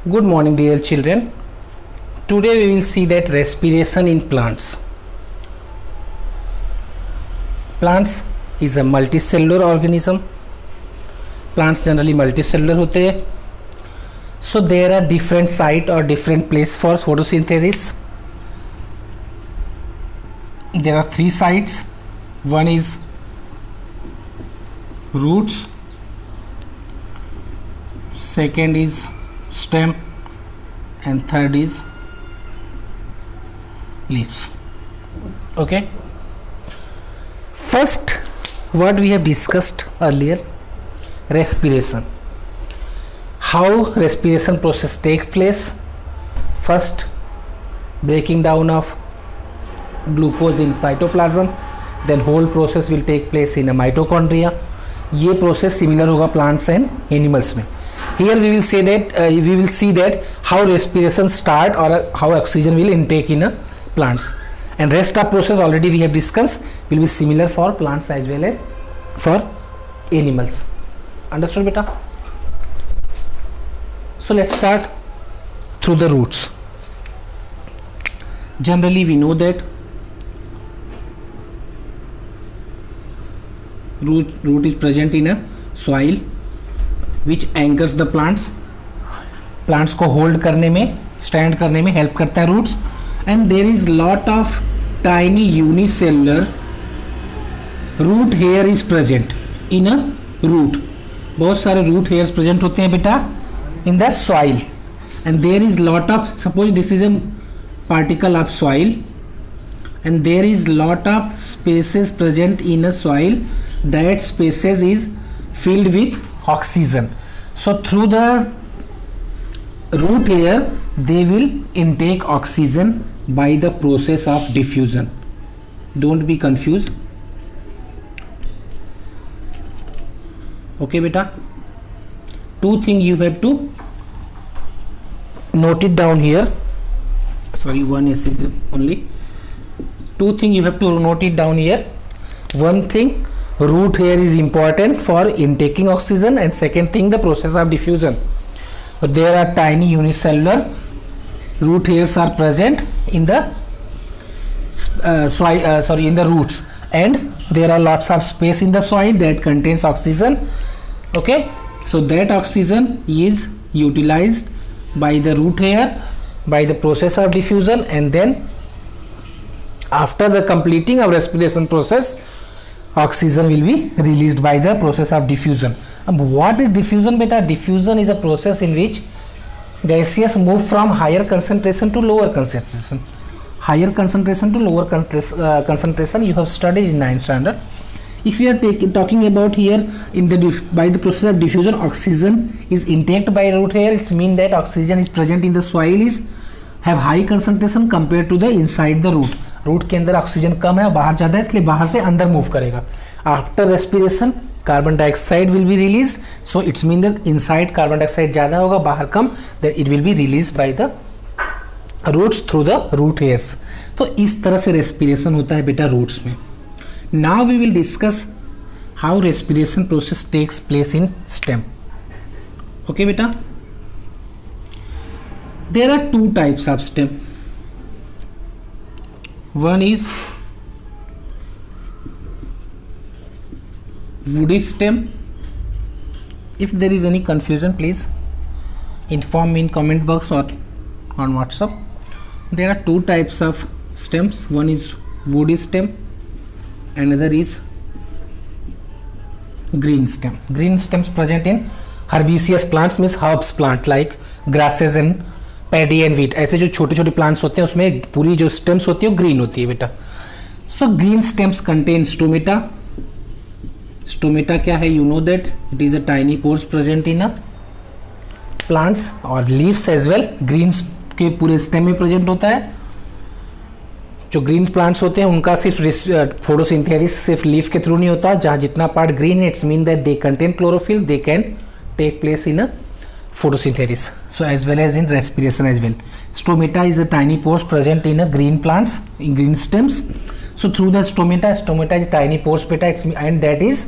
Good morning, dear children. Today we will see that respiration in plants. Plants is a multicellular organism. Plants generally multicellular होते हैं. So there are different site or different place for photosynthesis. There are three sites. One is roots. Second is stem, and third is leaves. Okay, first what we have discussed earlier, respiration, how respiration process takes place. First, breaking down of glucose in cytoplasm, then whole process will take place in a mitochondria. ये process similar होगा plants and animals में. Here we will say that we will see that how respiration start or how oxygen will intake in a plants, and rest of process already we have discussed will be similar for plants as well as for animals. Understood beta? So let's start through the roots. Generally we know that root is present in a soil which anchors the plants. Plants को hold करने में, stand करने में help करता है roots, and there is lot of tiny unicellular root hair is present in a root. बहुत सारे root hairs present होते हैं बेटा in the soil, and there is lot of, suppose this is a particle of soil and there is lot of spaces present in a soil, that spaces is filled with oxygen. So through the root hair they will intake oxygen by the process of diffusion. Don't be confused. Okay beta, two things you have to note it down here. Sorry, one is only. Two things you have to note it down here. One thing, root hair is important for intaking oxygen, and second thing, the process of diffusion. So there are tiny unicellular root hairs are present in the soil, in the roots, and there are lots of space in the soil that contains oxygen. Okay, so that oxygen is utilized by the root hair by the process of diffusion, and then after the completing of respiration process, oxygen will be released by the process of diffusion. What is diffusion beta? Diffusion is a process in which gaseous move from higher concentration to lower concentration. Higher concentration to lower concentration you have studied in 9th standard. If we are talking about here in the by the process of diffusion, oxygen is intaked by root hair. It means that oxygen is present in the soil is have high concentration compared to the inside the root. Root के अंदर oxygen कम है, बाहर ज़्यादा है, इसलिए बाहर से अंदर मूव करेगा. After respiration carbon dioxide will be release, so it's mean that inside carbon dioxide ज़्यादा होगा, बाहर कम, then it will be release by the roots through the root hairs. तो इस तरह से रेस्पिरेशन होता है बेटा रूट्स में. Now we will discuss how respiration process takes place in stem. Okay बेटा, there are two types of stem. One is woody stem. If there is any confusion, please inform me in comment box or on WhatsApp. There are two types of stems. One is woody stem, another is green stem. Green stems present in herbaceous plants, means herbs plant like grasses and paddy and wheat. ऐसे जो छोटे छोटे plants होते हैं उसमें पूरी जो stems होती है वो ग्रीन होती है बेटा. So green stems contain stomata. Stomata क्या है? You know that it is a tiny pores present in a plants, और लीव्स एज वेल ग्रीन के पूरे स्टेम में प्रेजेंट होता है. जो ग्रीन प्लांट्स होते हैं उनका सिर्फ फोटोसिंथेसिस सिर्फ लीफ के थ्रू नहीं होता. जहाँ जितना पार्ट ग्रीन है, it's mean that they contain chlorophyll, they can take place in a photosynthesis, so as well as in respiration as well. Stomata is a tiny pores present in a green plants, in green stems. So through the stomata is tiny pores beta, and that is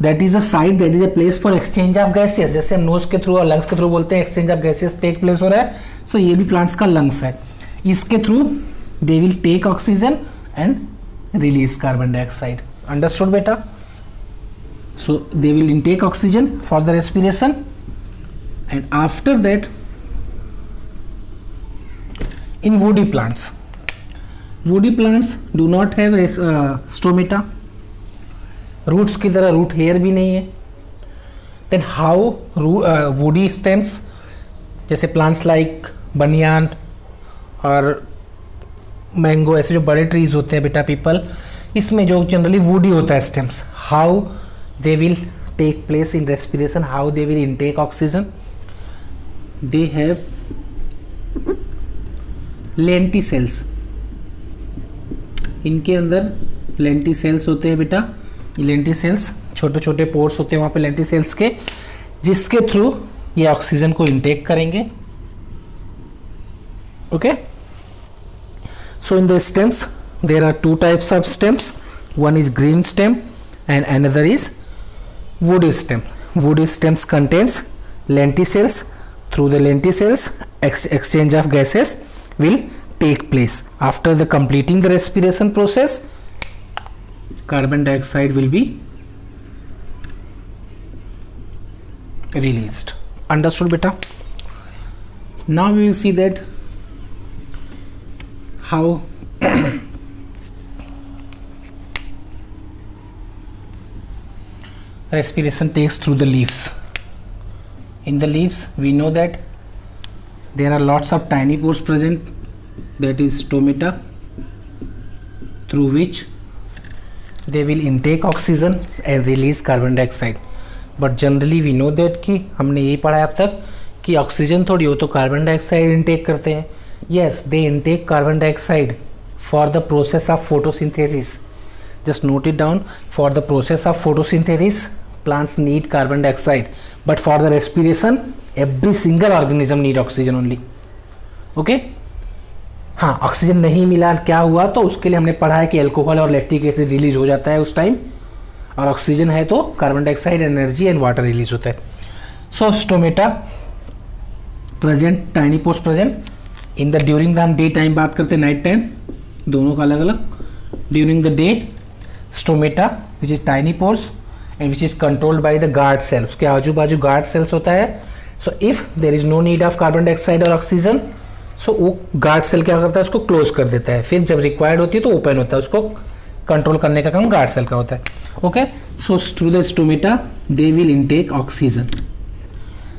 that is a site, that is a place for exchange of gases. जैसे हम knows के through और lungs के through बोलते हैं exchange of gases take place हो रहा है, सो ये भी प्लांट्स का लंग्स है. इसके through they will take oxygen and release carbon dioxide. Understood बेटा? So they will intake oxygen for the respiration and after that in woody plants do not have stomata, roots की तरह root hair भी नहीं है. then how woody stems, जैसे plants like banyan और mango, ऐसे जो बड़े ट्रीज होते हैं बेटा, पीपल, इसमें जो जनरली वुडी होता है stems, how they will take place in respiration, how they will intake oxygen. They have lenticels, इनके अंदर लेंटिसेल्स होते हैं बेटा. ये लेंटिसेल्स छोटे छोटे पोर्स होते हैं वहाँ पे लेंटिसेल्स के, जिसके थ्रू ये ऑक्सीजन को इनटेक करेंगे. Okay, so in the stems there are two types of stems, one is green stem and another is woody stem. Woody stems contains lenticels. Through the lenticels exchange of gases will take place. After the completing the respiration process, carbon dioxide will be released. Understood beta? Now we will see that how respiration takes through the leaves. In the leaves we know that there are lots of tiny pores present, that is stomata, through which they will intake oxygen and release carbon dioxide. But generally we know that कि हमने यही पढ़ा है अब तक कि oxygen थोड़ी हो तो कार्बन डाइऑक्साइड इंटेक करते हैं. Yes, they intake carbon dioxide for the process of photosynthesis. Just note it down. For the process of photosynthesis, plants need carbon dioxide. But for the respiration, every single organism need oxygen only. Okay? हाँ, oxygen नहीं मिला क्या हुआ, तो उसके लिए हमने पढ़ा है कि अल्कोहल और लैक्टिक एसिड रिलीज हो जाता है उस टाइम, और ऑक्सीजन है तो carbon dioxide, energy and water release होता है. So stomata present, tiny pores present in the during the, हम डे टाइम बात करते हैं, नाइट टाइम, दोनों का अलग अलग. During the day stomata which is tiny pores and which is controlled by the guard cell, उसके आजू बाजू गार्ड सेल्स होता है. So if there is no need of carbon dioxide और ऑक्सीजन, सो वो गार्ड सेल क्या करता है, उसको क्लोज कर देता है. फिर जब रिक्वायर्ड होती है तो ओपन होता है, उसको कंट्रोल करने का काम गार्ड सेल का होता है. Okay, so through the stomata they will intake oxygen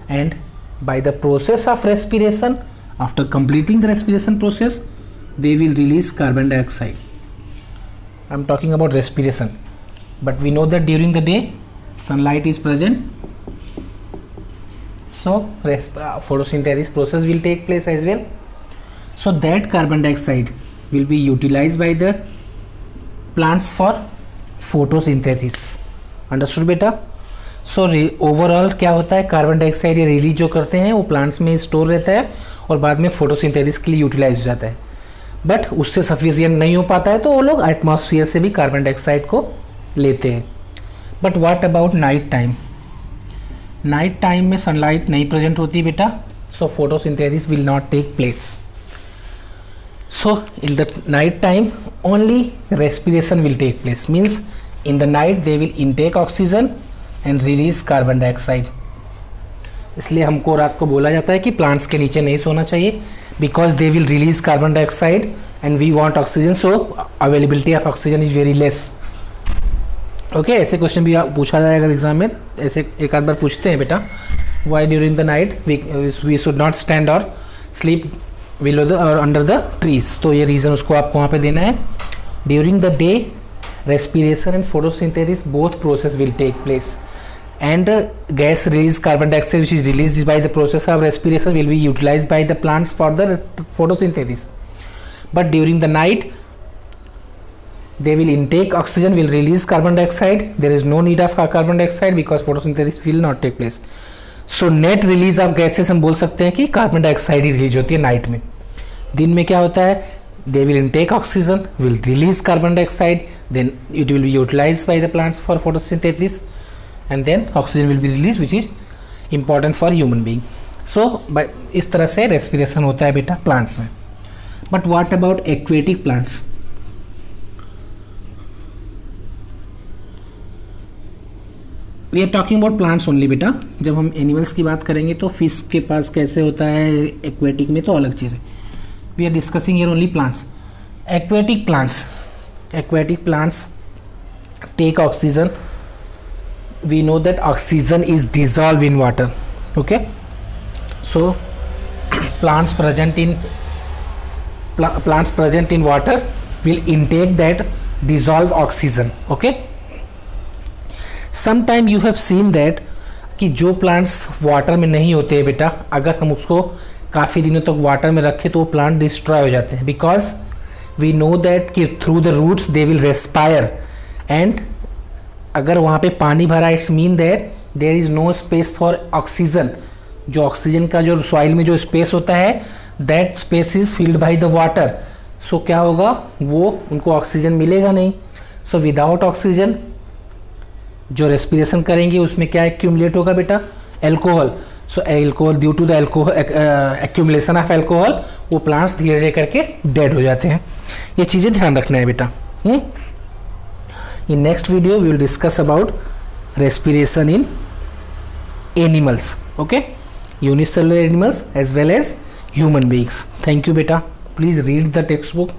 and by the process of respiration, after completing the respiration process, they will release carbon dioxide. I am talking about respiration, but we know that during the day sunlight is present, so photosynthesis process will take place as well. So that carbon dioxide will be utilized by the plants for photosynthesis. Understood beta? So overall क्या होता है, carbon dioxide ये release जो करते हैं वो plants में store रहता है और बाद में फोटोसिंथेसिस के लिए यूटिलाइज हो जाता है. बट उससे सफिशिएंट नहीं हो पाता है तो वो लोग एटमॉस्फेयर से भी कार्बन डाइऑक्साइड को लेते हैं. But what about night time? Night time में सनलाइट नहीं प्रेजेंट होती बेटा, so photosynthesis will not take place. So in the night time only respiration will take place, means in the night they will intake oxygen and release carbon dioxide. इसलिए हमको रात को बोला जाता है कि प्लांट्स के नीचे नहीं सोना चाहिए, because they will release carbon dioxide and we want oxygen, so availability of oxygen is very less. Okay, ऐसे क्वेश्चन भी पूछा जाएगा एग्जाम में, ऐसे एक आध बार पूछते हैं बेटा. Why during the night we should not stand और स्लीप बिलो द और अंडर द ट्रीज, तो ये रीज़न उसको आपको वहाँ पे देना है. During the day respiration and photosynthesis both process will take place, and gas release carbon dioxide which is released by the process of respiration will be utilized by the plants for the photosynthesis. But during the night they will intake oxygen, will release carbon dioxide. There is no need of carbon dioxide because photosynthesis will not take place. So net release of gases हम बोल सकते हैं कि carbon dioxide ही release होती है night में. दिन में क्या होता है, they will intake oxygen, will release carbon dioxide, then it will be utilized by the plants for photosynthesis. and then oxygen will be released, which is important for human being. So इस तरह से respiration होता है बेटा plants में. But what about aquatic plants? We are talking about plants only बेटा. जब हम एनिमल्स की बात करेंगे तो फिश के पास कैसे होता है, एक्वेटिक में तो अलग चीज़ है. We are discussing here only plants. Aquatic plants take oxygen. We know that oxygen is dissolve in water. Okay, so plants present in water will intake that dissolved oxygen. Okay, sometime you have seen that कि जो plants water में नहीं होते हैं बेटा, अगर हम उसको काफ़ी दिनों तक वाटर में रखें तो वो प्लांट डिस्ट्रॉय हो जाते हैं, बिकॉज वी नो दैट कि through the roots they will respire. And अगर वहाँ पे पानी भरा, it's mean that there is no space for oxygen. जो ऑक्सीजन का जो सॉइल में जो स्पेस होता है, that space is filled by the water. So क्या होगा, वो उनको ऑक्सीजन मिलेगा नहीं. सो विदाउट ऑक्सीजन जो रेस्पिरेशन करेंगे उसमें क्या एक्यूमुलेट होगा बेटा, alcohol. So alcohol, due to the accumulation of alcohol, वो प्लांट्स धीरे धीरे करके डेड हो जाते हैं. ये चीज़ें ध्यान रखना है बेटा. In next video we will discuss about respiration in animals. Okay, unicellular animals as well as human beings. Thank you beta. Please read the textbook.